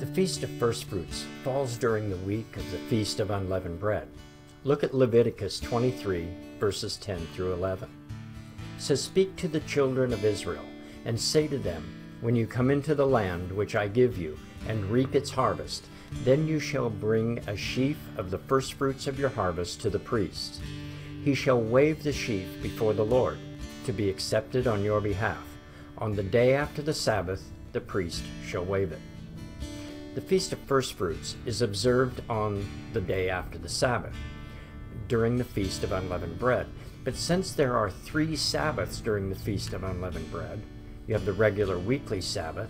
The Feast of Firstfruits falls during the week of the Feast of Unleavened Bread. Look at Leviticus 23, verses 10 through 11. It says, "Speak to the children of Israel, and say to them, when you come into the land which I give you, and reap its harvest, then you shall bring a sheaf of the firstfruits of your harvest to the priest. He shall wave the sheaf before the Lord, to be accepted on your behalf. On the day after the Sabbath, the priest shall wave it." The Feast of Firstfruits is observed on the day after the Sabbath, during the Feast of Unleavened Bread. But since there are 3 Sabbaths during the Feast of Unleavened Bread, you have the regular weekly Sabbath,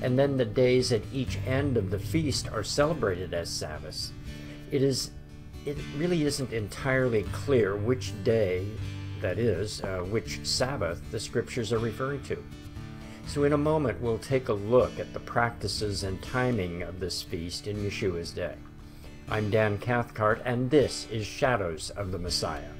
and then the days at each end of the feast are celebrated as Sabbaths, it really isn't entirely clear which day, that is, which Sabbath the Scriptures are referring to. So in a moment, we'll take a look at the practices and timing of this feast in Yeshua's day. I'm Dan Cathcart, and this is Shadows of the Messiah.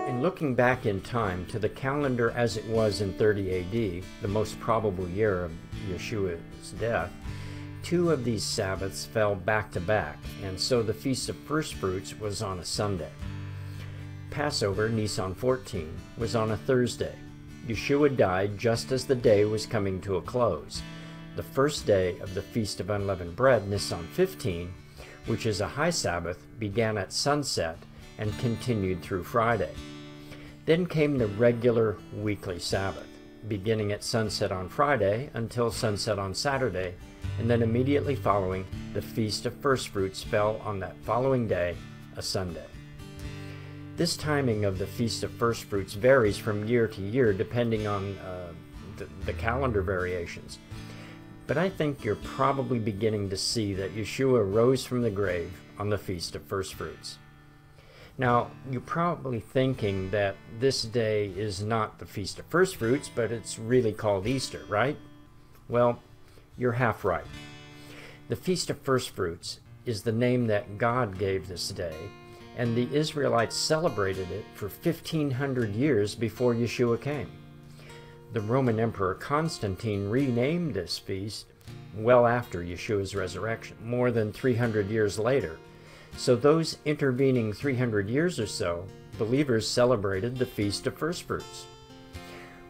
In looking back in time to the calendar as it was in 30 AD, the most probable year of Yeshua's death, 2 of these Sabbaths fell back to back, and so the Feast of Firstfruits was on a Sunday. Passover, Nisan 14, was on a Thursday. Yeshua died just as the day was coming to a close. The first day of the Feast of Unleavened Bread, Nisan 15, which is a high Sabbath, began at sunset and continued through Friday. Then came the regular weekly Sabbath, beginning at sunset on Friday until sunset on Saturday, and then immediately following, the Feast of Firstfruits fell on that following day, a Sunday. This timing of the Feast of Firstfruits varies from year to year depending on the calendar variations. But I think you're probably beginning to see that Yeshua rose from the grave on the Feast of Firstfruits. Now, you're probably thinking that this day is not the Feast of Firstfruits, but it's really called Easter, right? Well, you're half right. The Feast of Firstfruits is the name that God gave this day, and the Israelites celebrated it for 1,500 years before Yeshua came. The Roman Emperor Constantine renamed this feast well after Yeshua's resurrection, more than 300 years later. So those intervening 300 years or so, believers celebrated the Feast of Firstfruits.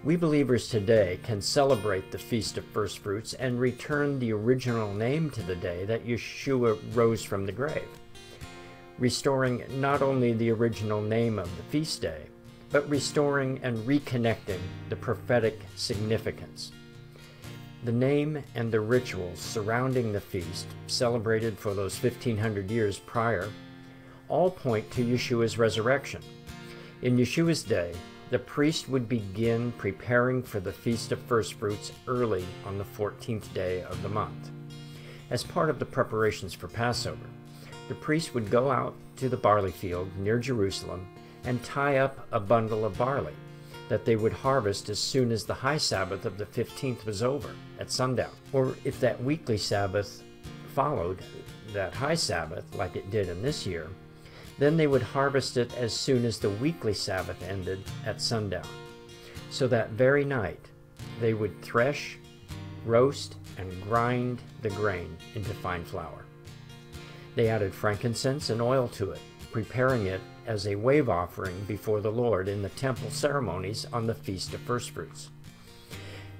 We believers today can celebrate the Feast of Firstfruits and return the original name to the day that Yeshua rose from the grave, restoring not only the original name of the feast day, but restoring and reconnecting the prophetic significance. The name and the rituals surrounding the feast, celebrated for those 1,500 years prior, all point to Yeshua's resurrection. In Yeshua's day, the priest would begin preparing for the Feast of Firstfruits early on the 14th day of the month. As part of the preparations for Passover, the priest would go out to the barley field near Jerusalem and tie up a bundle of barley that they would harvest as soon as the high Sabbath of the 15th was over at sundown. Or if that weekly Sabbath followed that high Sabbath, like it did in this year, then they would harvest it as soon as the weekly Sabbath ended at sundown. So that very night, they would thresh, roast, and grind the grain into fine flour. They added frankincense and oil to it, preparing it as a wave offering before the Lord in the temple ceremonies on the Feast of Firstfruits.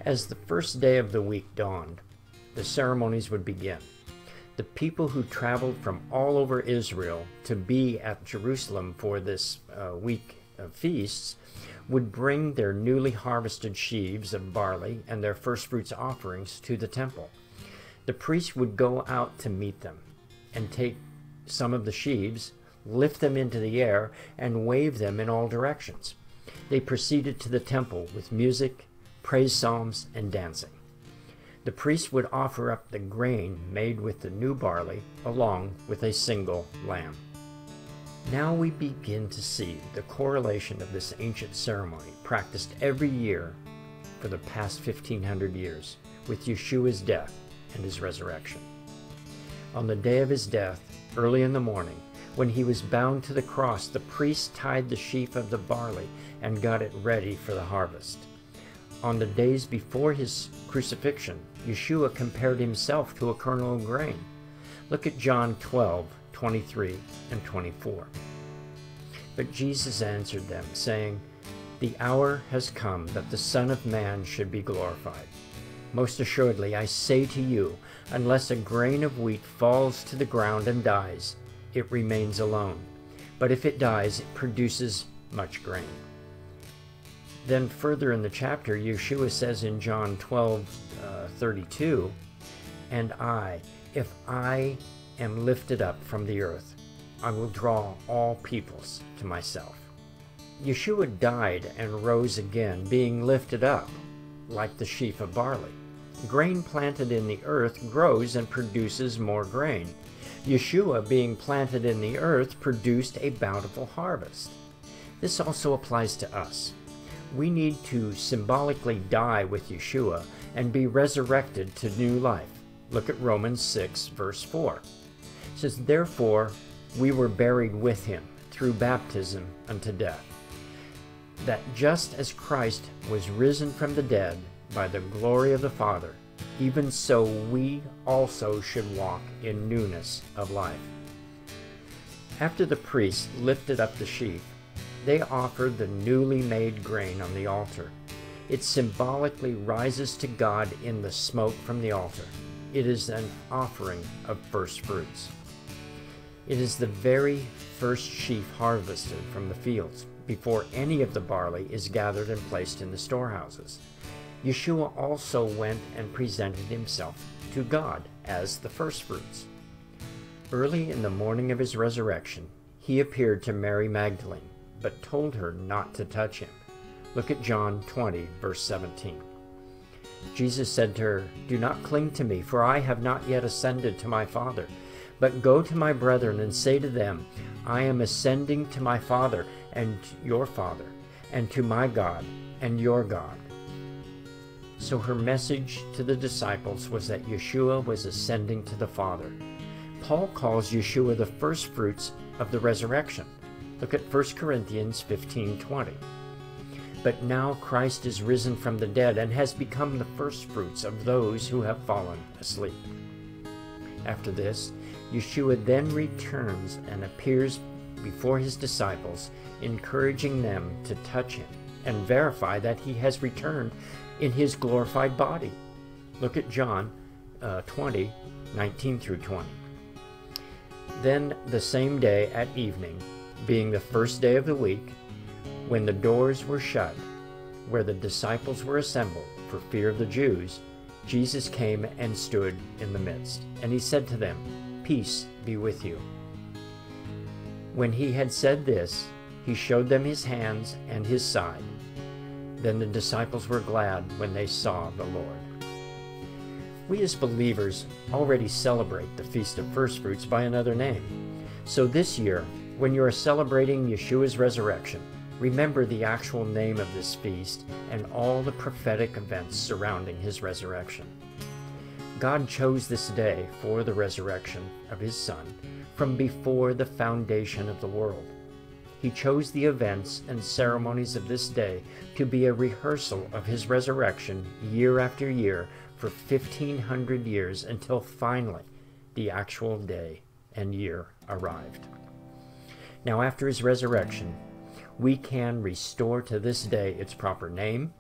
As the first day of the week dawned, the ceremonies would begin. The people who traveled from all over Israel to be at Jerusalem for this week of feasts would bring their newly harvested sheaves of barley and their firstfruits offerings to the temple. The priest would go out to meet them and take some of the sheaves, lift them into the air, and wave them in all directions. They proceeded to the temple with music, praise psalms, and dancing. The priest would offer up the grain made with the new barley along with a single lamb. Now we begin to see the correlation of this ancient ceremony practiced every year for the past 1,500 years with Yeshua's death and his resurrection. On the day of his death, early in the morning, When he was bound to the cross, the priest tied the sheaf of the barley and got it ready for the harvest. On the days before his crucifixion, Yeshua compared himself to a kernel of grain. Look at John 12:23 and 24. But Jesus answered them, saying, "The hour has come that the Son of Man should be glorified. Most assuredly, I say to you, unless a grain of wheat falls to the ground and dies, it remains alone. But if it dies, it produces much grain." Then further in the chapter, Yeshua says in John 12:32, "And if I am lifted up from the earth, I will draw all peoples to myself." Yeshua died and rose again, being lifted up like the sheaf of barley. Grain planted in the earth grows and produces more grain. Yeshua, being planted in the earth, produced a bountiful harvest. This also applies to us. We need to symbolically die with Yeshua and be resurrected to new life. Look at Romans 6, verse 4. It says, "Therefore we were buried with him through baptism unto death, that just as Christ was risen from the dead by the glory of the Father, even so we also should walk in newness of life." After the priests lifted up the sheaf, they offered the newly made grain on the altar. It symbolically rises to God in the smoke from the altar. It is an offering of first fruits. It is the very first sheaf harvested from the fields, before any of the barley is gathered and placed in the storehouses. Yeshua also went and presented himself to God as the firstfruits. Early in the morning of his resurrection, he appeared to Mary Magdalene, but told her not to touch him. Look at John 20, verse 17. Jesus said to her, "Do not cling to me, for I have not yet ascended to my Father. But go to my brethren and say to them, I am ascending to my Father and your Father, and to my God and your God." So her message to the disciples was that Yeshua was ascending to the Father. Paul calls Yeshua the firstfruits of the resurrection. Look at 1 Corinthians 15:20. "But now Christ is risen from the dead and has become the firstfruits of those who have fallen asleep." After this, Yeshua then returns and appears before his disciples, encouraging them to touch him and verify that he has returned in his glorified body. Look at John 20:19 through 20. Then the same day at evening, being the first day of the week, when the doors were shut, where the disciples were assembled for fear of the Jews, Jesus came and stood in the midst, and he said to them, "Peace be with you." When he had said this, he showed them his hands and his side. Then the disciples were glad when they saw the Lord. We as believers already celebrate the Feast of Firstfruits by another name. So this year, when you are celebrating Yeshua's resurrection, remember the actual name of this feast and all the prophetic events surrounding his resurrection. God chose this day for the resurrection of his Son from before the foundation of the world. He chose the events and ceremonies of this day to be a rehearsal of his resurrection year after year for 1,500 years until finally the actual day and year arrived. Now, after his resurrection, we can restore to this day its proper name.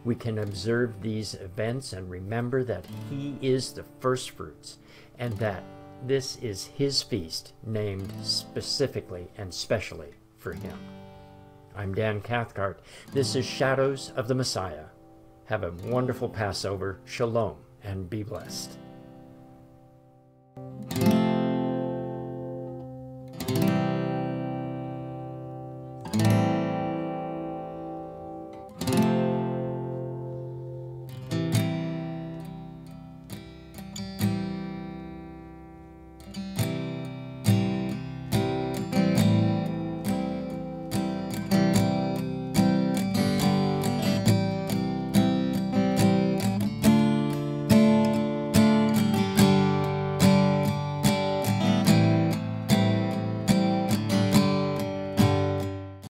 We can observe these events and remember that he is the firstfruits and that this is his feast named specifically and specially for him. I'm Dan Cathcart. This is Shadows of the Messiah. Have a wonderful Passover. Shalom and be blessed.